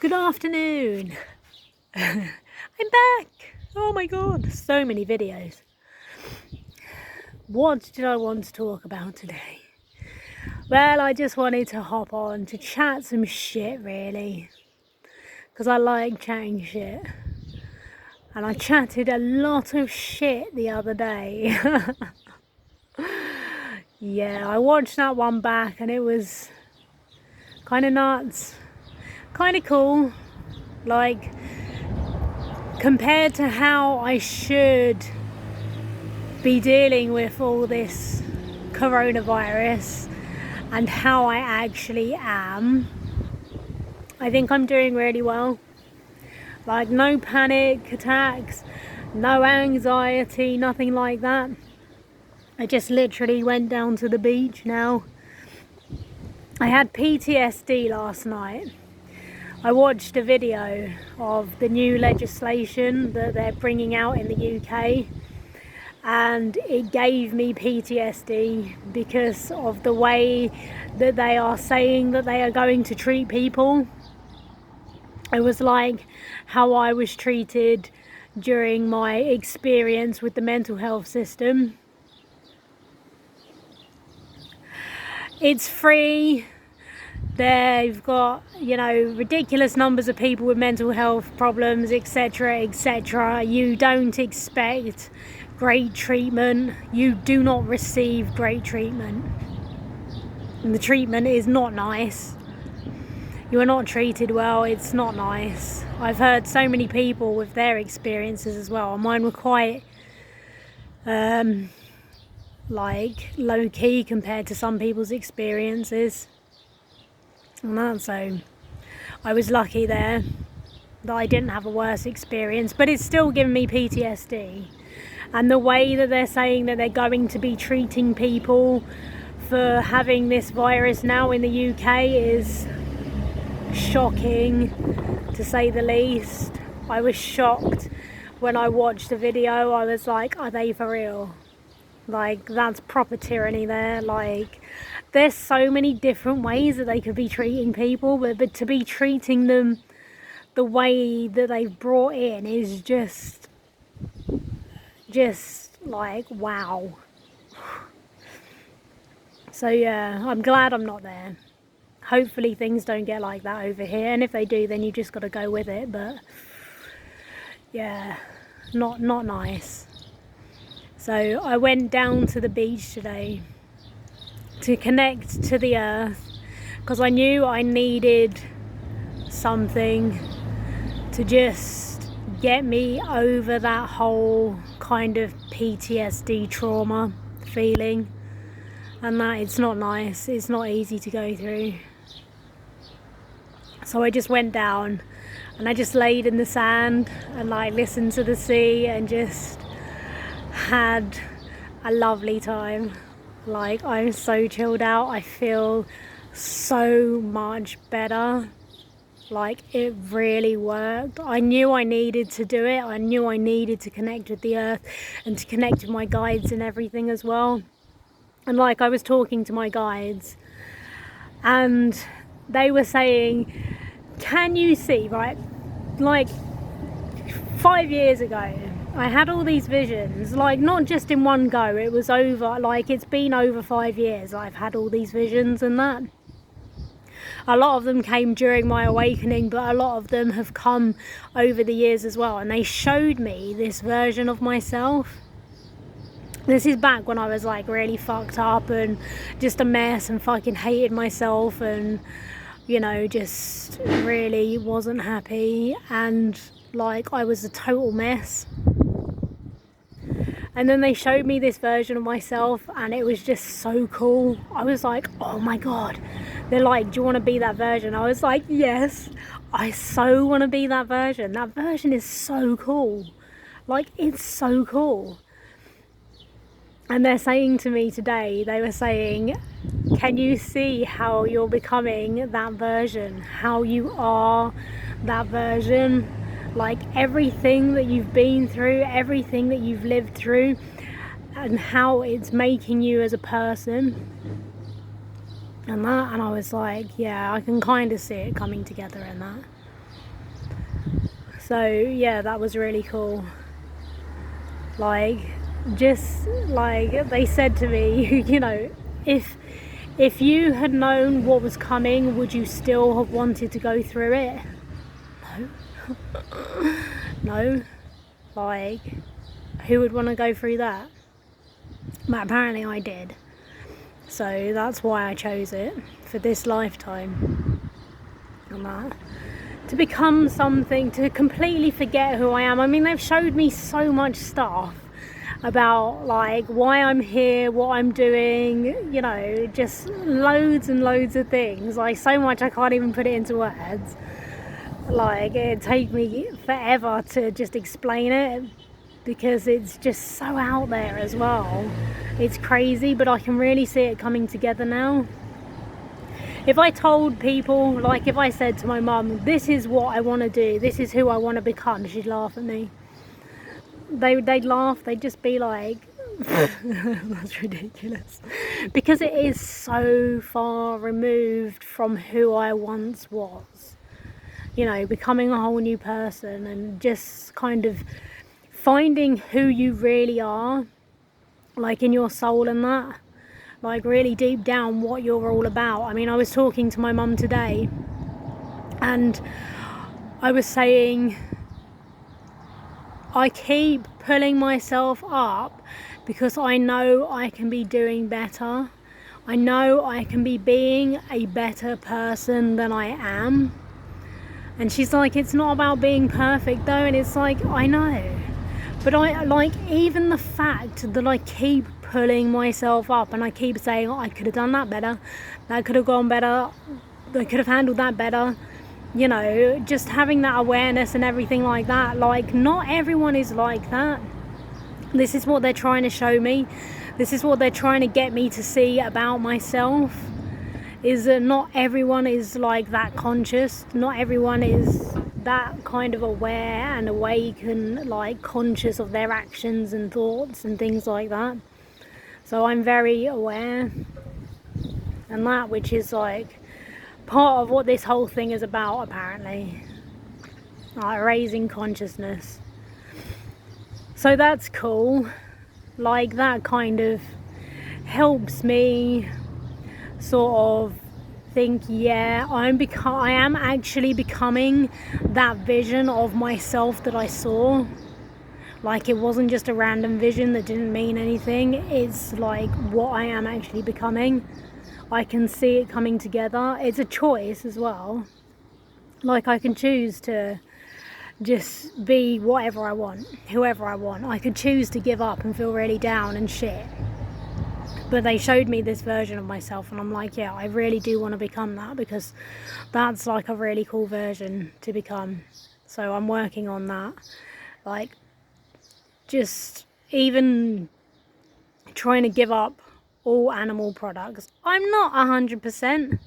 Good afternoon. I'm back. Oh my god, so many videos. What did I want to talk about today? Well, I just wanted to hop on to chat some shit, really, because I like chatting shit. And I chatted a lot of shit the other day. Yeah, I watched that one back and it was kind of nuts, kind of cool, like compared to how I should be dealing with all this coronavirus and how I actually am. I think I'm doing really well. Like, no panic attacks, no anxiety, nothing like that. I just literally went down to the beach now. I had PTSD last night. I watched a video of the new legislation that they're bringing out in the UK, and it gave me PTSD because of the way that they are saying that they are going to treat people. It was like how I was treated during my experience with the mental health system. It's free. They've got, ridiculous numbers of people with mental health problems, etc., etc. You don't expect great treatment. You do not receive great treatment. And the treatment is not nice. You are not treated well. It's not nice. I've heard so many people with their experiences as well. Mine were quite low key compared to some people's experiences. And that, so I was lucky there that I didn't have a worse experience, but it's still given me PTSD. And the way that they're saying that they're going to be treating people for having this virus now in the UK is shocking, to say the least. I was shocked when I watched the video. I was like, are they for real? Like, that's proper tyranny there. Like, there's so many different ways that they could be treating people, but to be treating them the way that they've brought in is just like, wow. So yeah, I'm glad I'm not there. Hopefully things don't get like that over here, and if they do, then you just got to go with it. But yeah, not nice. So I went down to the beach today to connect to the earth because I knew I needed something to just get me over that whole kind of PTSD trauma feeling, and that it's not nice. It's not easy to go through. So I just went down and I just laid in the sand and listened to the sea and just had a lovely time. I'm so chilled out. I feel so much better. It really worked. I knew I needed to do it. I knew I needed to connect with the earth and to connect with my guides and everything as well. And I was talking to my guides and they were saying, can you see, right? 5 years ago, I had all these visions, not just in one go. It was over, it's been over 5 years I've had all these visions, and that a lot of them came during my awakening, but a lot of them have come over the years as well, and they showed me this version of myself. This is back when I was really fucked up and just a mess and fucking hated myself and just really wasn't happy, and I was a total mess. And then they showed me this version of myself and it was just so cool. I was like, oh my god. They're like, do you want to be that version? I was like, yes, I so want to be that version. That version is so cool. It's so cool. And they're saying to me today, they were saying, can you see how you're becoming that version? How you are that version? Everything that you've been through, everything that you've lived through, and how it's making you as a person. And I was like, yeah, I can kind of see it coming together in that. So yeah, that was really cool. Like, just like they said to me, you know, if you had known what was coming, would you still have wanted to go through it? No. No. Like, who would want to go through that? But apparently I did. So that's why I chose it for this lifetime. And that, to become something, to completely forget who I am. I mean, they've showed me so much stuff about like why I'm here, what I'm doing, you know, just loads and loads of things. Like, so much I can't even put it into words. Like, it'd take me forever to just explain it, because it's just so out there as well. It's crazy, but I can really see it coming together now. If I told people, like if I said to my mum, this is what I want to do, this is who I want to become, she'd laugh at me. They'd laugh, they'd just be like, that's ridiculous. Because it is so far removed from who I once was. You know, becoming a whole new person and just kind of finding who you really are, like in your soul and that. Like, really deep down what you're all about. I mean, I was talking to my mum today and I was saying, I keep pulling myself up because I know I can be doing better. I know I can be being a better person than I am. And she's like, it's not about being perfect though. And it's like, I know. But I like, even the fact that I keep pulling myself up and I keep saying, oh, I could have done that better, that could have gone better, I could have handled that better, you know, just having that awareness and everything like that. Like, not everyone is like that. This is what they're trying to show me. This is what they're trying to get me to see about myself, is that not everyone is like that conscious. Not everyone is that kind of aware and awake and like conscious of their actions and thoughts and things like that. So I'm very aware, and that, which is like part of what this whole thing is about, apparently, like raising consciousness. So that's cool. Like, that kind of helps me sort of think, yeah, I am actually becoming that vision of myself that I saw. Like, it wasn't just a random vision that didn't mean anything. It's like what I am actually becoming. I can see it coming together. It's a choice as well. Like, I can choose to just be whatever I want, whoever I want. I could choose to give up and feel really down and shit. But they showed me this version of myself and I'm like, yeah, I really do want to become that, because that's like a really cool version to become. So I'm working on that. Like, just even trying to give up all animal products. I'm not 100%.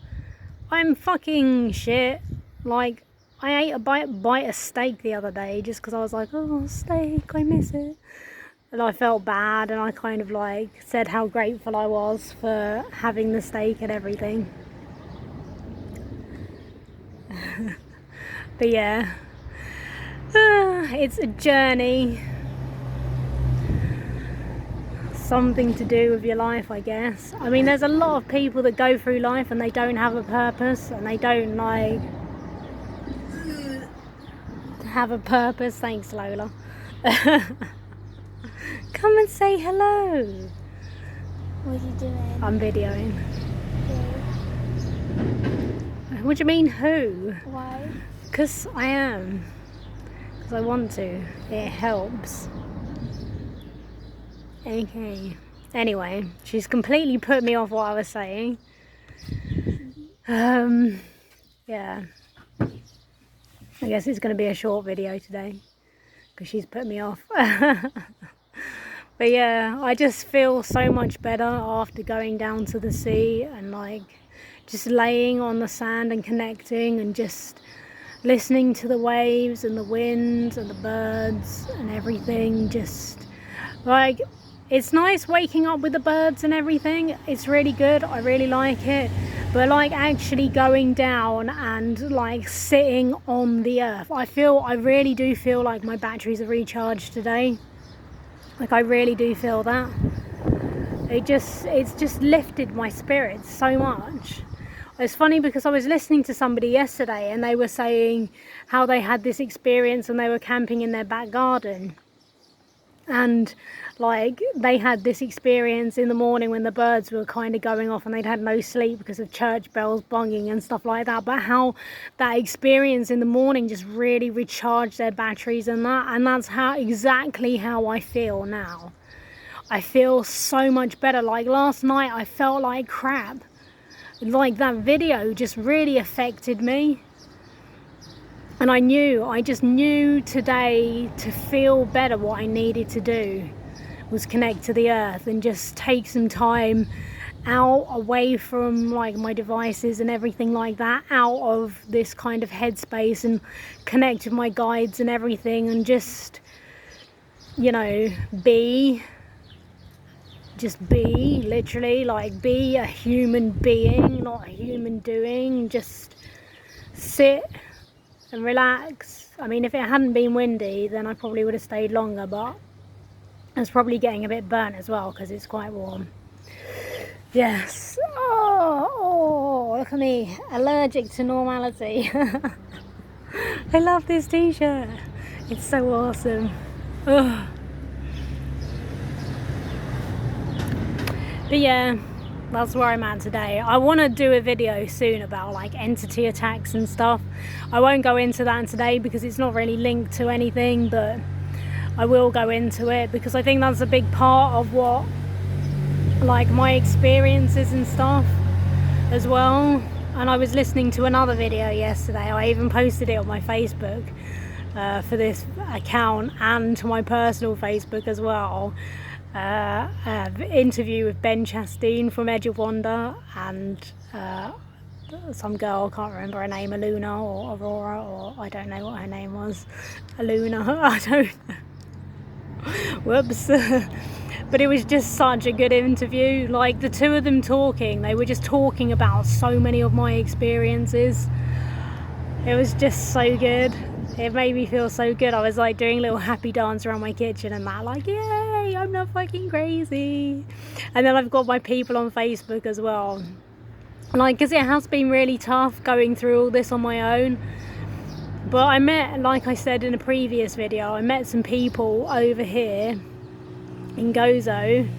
I'm fucking shit. Like, I ate a bite of steak the other day just because I was like, oh, steak, I miss it. And I felt bad, and I kind of like said how grateful I was for having the steak and everything. But yeah, it's a journey. Something to do with your life, I guess. I mean, there's a lot of people that go through life and they don't have a purpose, and they don't like have a purpose. Thanks, Lola. Come and say hello. What are you doing? I'm videoing. Who? What do you mean, who? Why? Because I am. Because I want to. It helps. Okay. Anyway, she's completely put me off what I was saying. Yeah. I guess it's going to be a short video today, because she's put me off. But yeah, I just feel so much better after going down to the sea and like just laying on the sand and connecting and just listening to the waves and the winds and the birds and everything. Just like, it's nice waking up with the birds and everything. It's really good. I really like it. but like actually going down and like sitting on the earth, I really do feel like my batteries are recharged today. Like I really do feel that. It's just lifted my spirits so much. It's funny because I was listening to somebody yesterday and they were saying how they had this experience and they were camping in their back garden. And like they had this experience in the morning when the birds were kind of going off and they'd had no sleep because of church bells bonging and stuff like that, but how that experience in the morning just really recharged their batteries and that's exactly how I feel now. I feel so much better. Like last night I felt like crap. Like that video just really affected me. And I just knew today to feel better what I needed to do was connect to the earth and just take some time out away from like my devices and everything like that, out of this kind of headspace and connect with my guides and everything and just, you know, be literally like be a human being, not a human doing. Just sit and relax. I mean, if it hadn't been windy then I probably would have stayed longer, but I was probably getting a bit burnt as well because it's quite warm. Yes. Oh, look at me, allergic to normality. I love this t-shirt, it's so awesome. Ugh. But yeah, that's where I'm at today. I want to do a video soon about like entity attacks and stuff. I won't go into that today because it's not really linked to anything, but I will go into it because I think that's a big part of what like my experiences and stuff as well. And I was listening to another video yesterday. I even posted it on my Facebook for this account and to my personal Facebook as well. Interview with Ben Chastain from Edge of Wonder and some girl, I can't remember her name, Aluna or Aurora, or I don't know what her name was. Aluna, I don't know. Whoops. But it was just such a good interview. Like the two of them talking, they were just talking about so many of my experiences. It was just so good. It made me feel so good. I was like doing a little happy dance around my kitchen and that, like, yay, I'm not fucking crazy. And then I've got my people on Facebook as well. Like, because it has been really tough going through all this on my own. But I met, like I said in a previous video, I met some people over here in Gozo.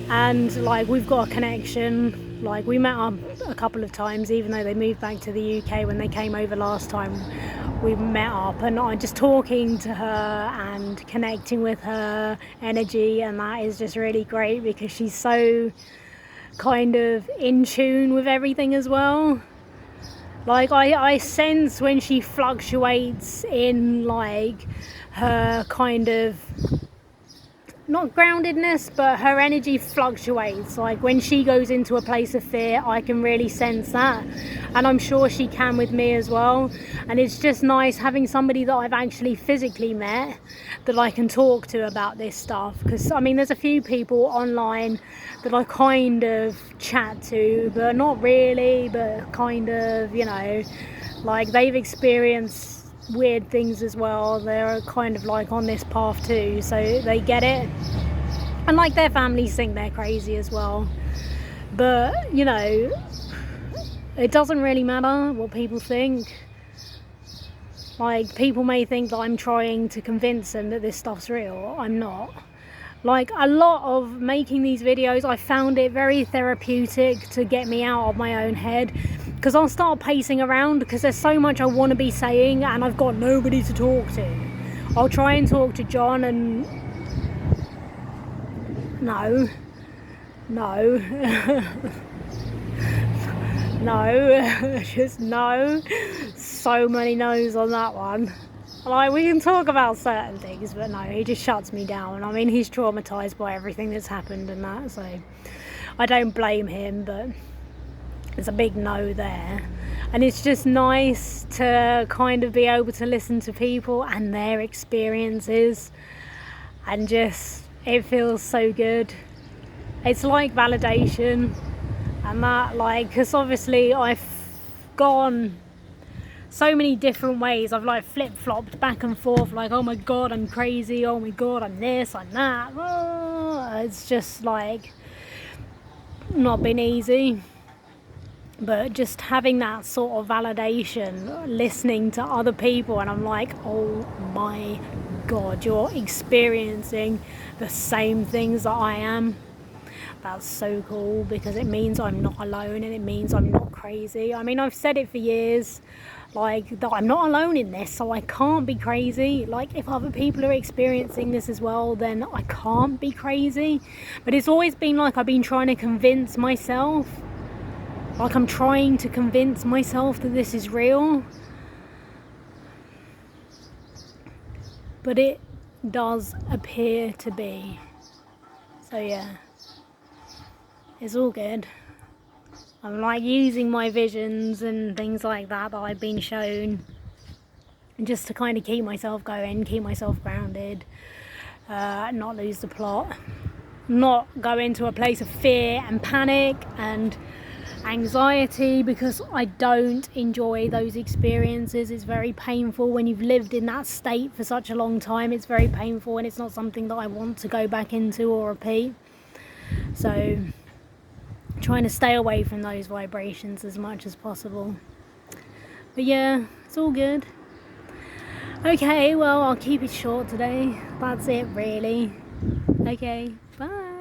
And like, we've got a connection. Like, we met up a couple of times, even though they moved back to the UK when they came over last time. We met up and I'm just talking to her and connecting with her energy, and that is just really great because she's so kind of in tune with everything as well. Like I sense when she fluctuates in like her kind of, not groundedness, but her energy fluctuates. Like when she goes into a place of fear, I can really sense that, and I'm sure she can with me as well. And it's just nice having somebody that I've actually physically met that I can talk to about this stuff, because I mean there's a few people online that I kind of chat to, but not really, but kind of, you know, like they've experienced weird things as well. They're kind of like on this path too, so they get it, and like their families think they're crazy as well. But you know, it doesn't really matter what people think. Like, people may think that I'm trying to convince them that this stuff's real. I'm not. Like, a lot of making these videos, I found it very therapeutic to get me out of my own head, because I'll start pacing around because there's so much I want to be saying and I've got nobody to talk to. I'll try and talk to John and no just no. So many no's on that one. Like, we can talk about certain things, but no, he just shuts me down. I mean, he's traumatized by everything that's happened and that, so I don't blame him, but there's a big no there. And it's just nice to kind of be able to listen to people and their experiences, and just, it feels so good. It's like validation. And that, like, because obviously I've gone so many different ways. I've like flip-flopped back and forth, like, oh my god, I'm crazy, oh my god, I'm this, I'm that. It's just like not been easy. But just having that sort of validation, listening to other people, and I'm like, oh my god, you're experiencing the same things that I am. That's so cool, because it means I'm not alone, and it means I'm not crazy. I mean, I've said it for years, like, that I'm not alone in this, so I can't be crazy. Like, if other people are experiencing this as well, then I can't be crazy. But it's always been like I've been trying to convince myself, like I'm trying to convince myself that this is real. But it does appear to be. So yeah, it's all good. I'm like using my visions and things like that I've been shown, just to kind of keep myself going, keep myself grounded, not lose the plot, not go into a place of fear and panic and anxiety, because I don't enjoy those experiences. It's very painful when you've lived in that state for such a long time. It's very painful, and it's not something that I want to go back into or repeat. So trying to stay away from those vibrations as much as possible. But yeah, it's all good. Okay, well, I'll keep it short today. That's it, really. Okay, bye.